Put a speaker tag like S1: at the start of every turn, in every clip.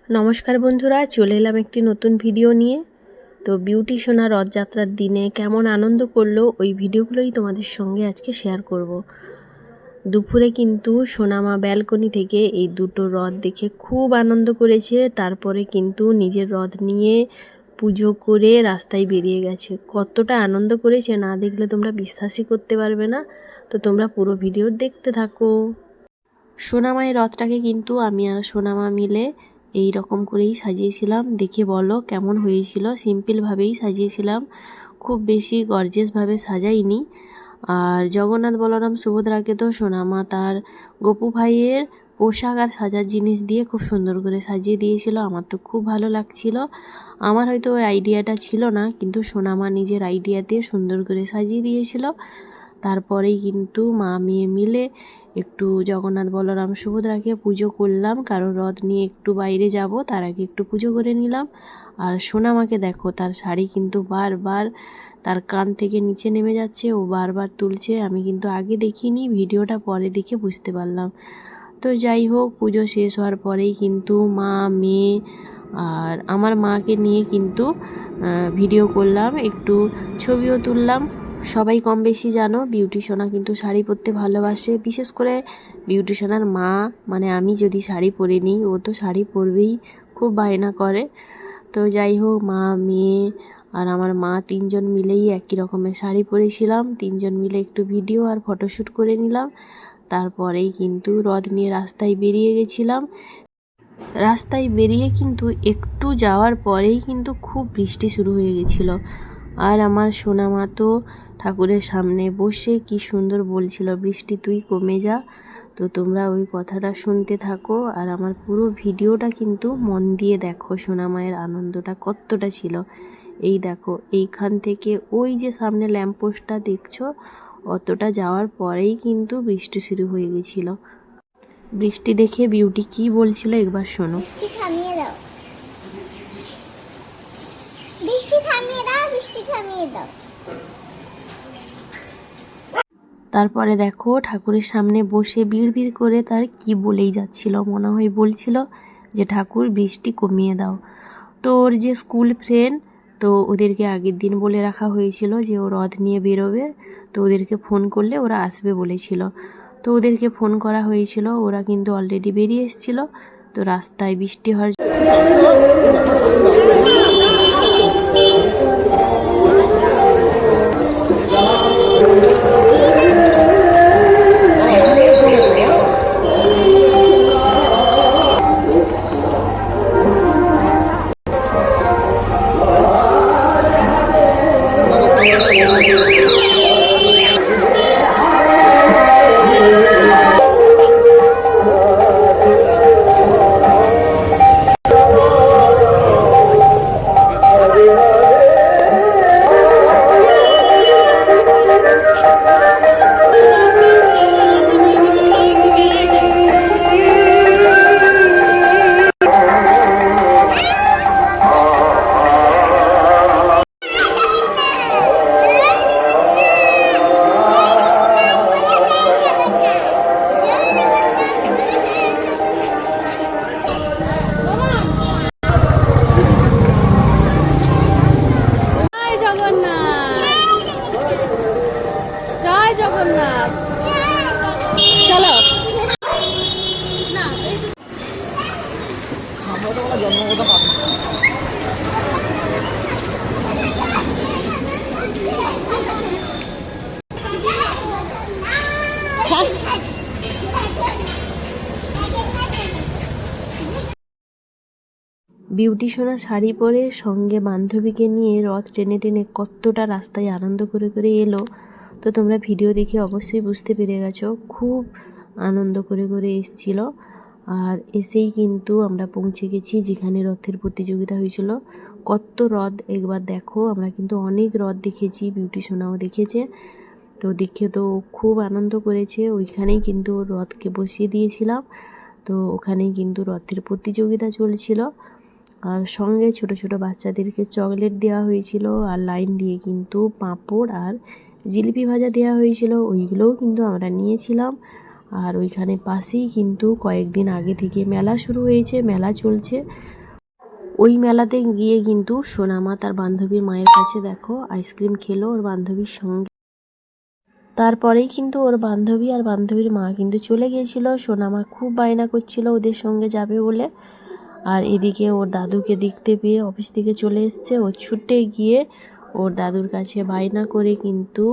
S1: নমস্কার বন্ধুরা, চলে এলাম একটি নতুন ভিডিও নিয়ে। তো বিউটি সোনা রথযাত্রার দিনে কেমন আনন্দ করলো ওই ভিডিওগুলোই তোমাদের সঙ্গে আজকে শেয়ার করব। দুপুরে কিন্তু সোনামা ব্যালকনি থেকে এই দুটো রথ দেখে খুব আনন্দ করেছে। তারপরে কিন্তু নিজের রথ নিয়ে পুজো করে রাস্তায় বেরিয়ে গেছে। কতটা আনন্দ করেছে না দেখলে তোমরা বিশ্বাসই করতে পারবে না। তো তোমরা পুরো ভিডিও দেখতে থাকো। সোনামায়ের রথটাকে কিন্তু আমি আর সোনামা মিলে এই রকম করেই সাজিয়েছিলাম। দেখে বলো কেমন হয়েছিল। সিম্পলভাবেই সাজিয়েছিলাম, খুব বেশি গর্জিয়াসভাবে সাজাইনি। আর জগন্নাথ বলরাম সুভদ্রাকে তো সোনামা তার গপু ভাইয়ের পোশাক আর সাজার জিনিস দিয়ে খুব সুন্দর করে সাজিয়ে দিয়েছিল। আমার তো খুব ভালো লাগছিল। আমার হয়তো ওই আইডিয়াটা ছিল না, কিন্তু সোনামা নিজের আইডিয়া দিয়ে সুন্দর করে সাজিয়ে দিয়েছিল। তারপরেই কিন্তু মা মেয়ে মিলে একটু জগন্নাথ বলরাম সুভদ্রাকে পুজো করলাম, কারণ রথ নিয়ে একটু বাইরে যাব, তার আগে একটু পুজো করে নিলাম। আর সোনামাকে দেখো, তার শাড়ি কিন্তু বারবার তার কান থেকে নিচে নেমে যাচ্ছে, ও বারবার তুলছে। আমি কিন্তু আগে দেখিনি, ভিডিওটা পরে দেখে বুঝতে পারলাম। তো যাই হোক, পুজো শেষ হওয়ার পরেই কিন্তু মা মেয়ে আর আমার মাকে নিয়ে কিন্তু ভিডিও করলাম, একটু ছবিও তুললাম। সবাই কম বেশি জানো বিউটি সোনা কিন্তু শাড়ি পরতে ভালোবাসে। বিশেষ করে বিউটি সোনার মা, মানে আমি যদি শাড়ি পরে নিই ও তো শাড়ি পরবেই, খুব বায়না করে। তো যাই হোক, মা মেয়ে আর আমার মা তিনজন মিলেই একই রকমের শাড়ি পরেছিলাম। তিনজন মিলে একটু ভিডিও আর ফটোশ্যুট করে নিলাম। তারপরেই কিন্তু রথ নিয়ে রাস্তায় বেরিয়ে গেছিলাম। রাস্তায় বেরিয়ে কিন্তু একটু যাওয়ার পরেই কিন্তু খুব বৃষ্টি শুরু হয়ে গেছিল। আর আমার সোনামা তো ঠাকুরের সামনে বসে কি সুন্দর বলছিল, বৃষ্টি তুই কমে যা। তো তোমরা ওই কথাটা শুনতে থাকো, আর আমার পুরো ভিডিওটা কিন্তু মন দিয়ে দেখো, সোনামায়ের আনন্দটা কতটা ছিল। এই দেখো, এইখান থেকে ওই যে সামনে ল্যাম্পপোস্টটা দেখছো, অতটা যাওয়ার পরেই কিন্তু বৃষ্টি শুরু হয়ে গেছিল। বৃষ্টি দেখে বিউটি কি বলছিল একবার শোনো।
S2: বৃষ্টি থামিয়ে দাও, বৃষ্টি থামিয়ে দাও, বৃষ্টি থামিয়ে দাও।
S1: তারপরে দেখো, ঠাকুরের সামনে বসে বিড়বিড় করে তার কি বলেই যাচ্ছিল, মনে হয় বলছিল যে ঠাকুর বৃষ্টি কমিয়ে দাও। তো ওর যে স্কুল ফ্রেন্ড, তো ওদেরকে আগের দিন বলে রাখা হয়েছিল যে ও রথ নিয়ে বেরোবে, তো ওদেরকে ফোন করলে ওরা আসবে বলেছিল। তো ওদেরকে ফোন করা হয়েছিল, ওরা কিন্তু অলরেডি বেরিয়ে এসেছিল। তো রাস্তায় বৃষ্টি হওয়ার
S2: জগন্নাথ, চলো। না জন্মগত পাবো।
S1: বিউটি সোনা শাড়ি পরে সঙ্গে বান্ধবীকে নিয়ে রথ টেনে টেনে কতটা রাস্তায় আনন্দ করে করে এলো। তো তোমরা ভিডিও দেখে অবশ্যই বুঝতে পেরে গেছো, খুব আনন্দ করে করে এসছিল। আর এসেই কিন্তু আমরা পৌঁছে গেছি যেখানে রথের প্রতিযোগিতা হয়েছিল। কত রথ একবার দেখো, আমরা কিন্তু অনেক রথ দেখেছি, বিউটি সোনাও দেখেছে। তো দেখে তো খুব আনন্দ করেছে। ওইখানেই কিন্তু ওর রথকে বসিয়ে দিয়েছিলাম। তো ওখানেই কিন্তু রথের প্রতিযোগিতা চলছিল। আর সঙ্গে ছোট ছোট বাচ্চাদেরকে চকলেট দেওয়া হয়েছিল, আর লাইন দিয়ে কিন্তু পাঁপড় আর জিলিপি ভাজা দেওয়া হয়েছিল, ওইগুলোও কিন্তু আমরা নিয়েছিলাম। আর ওইখানে পাশেই কিন্তু কয়েকদিন আগে থেকে মেলা শুরু হয়েছে, মেলা চলছে। ওই মেলাতে গিয়ে কিন্তু সোনামা তার বান্ধবীর মায়ের কাছে দেখো আইসক্রিম খেলো ওর বান্ধবীর সঙ্গে। তারপরেই কিন্তু ওর বান্ধবী আর বান্ধবীর মা কিন্তু চলে গিয়েছিল। সোনামা খুব বায়না করছিল ওদের সঙ্গে যাবে বলে। আর এদিকে ওর দাদুকে দেখতে পেয়ে অফিস থেকে চলে এসছে। ও ছুটে গিয়ে ওর দাদুর কাছে বায়না করে কিন্তু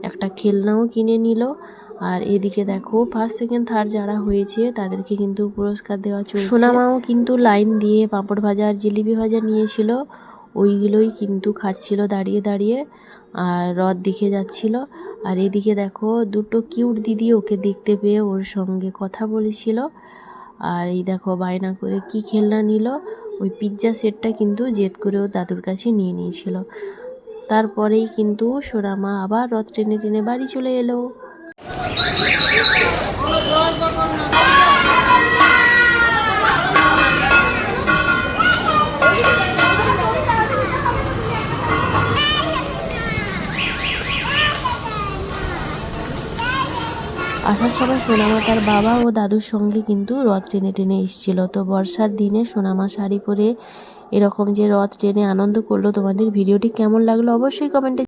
S1: একটা খেলনাও কিনে নিল। আর এদিকে দেখো ফার্স্ট সেকেন্ড থার্ড যারা হয়েছে তাদেরকে কিন্তু পুরস্কার দেওয়া চলছে। সোনামাও কিন্তু লাইন দিয়ে পাঁপড় ভাজা আর জিলিপি ভাজা নিয়েছিল, ওইগুলোই কিন্তু খাচ্ছিল দাঁড়িয়ে দাঁড়িয়ে আর রথ দেখে যাচ্ছিল। আর এদিকে দেখো দুটো কিউট দিদি ওকে দেখতে পেয়ে ওর সঙ্গে কথা বলেছিল। আর এই দেখো বায়না করে কি খেলনা নিল, ওই পিৎজা সেটটা কিন্তু জেদ করে ওর দাদুর কাছে নিয়ে নিয়েছিল। তারপরেই কিন্তু সোনামা আবার রথ টেনে টেনে বাড়ি চলে এলো। আসার সময় সোনামা তার বাবা ও দাদুর সঙ্গে কিন্তু রথ টেনে টেনে এসেছিল। তো বর্ষার দিনে সোনামা শাড়ি পরে এরকম যে রথ টেনে আনন্দ করলো, তোমাদের ভিডিওটি কেমন লাগলো অবশ্যই কমেন্টে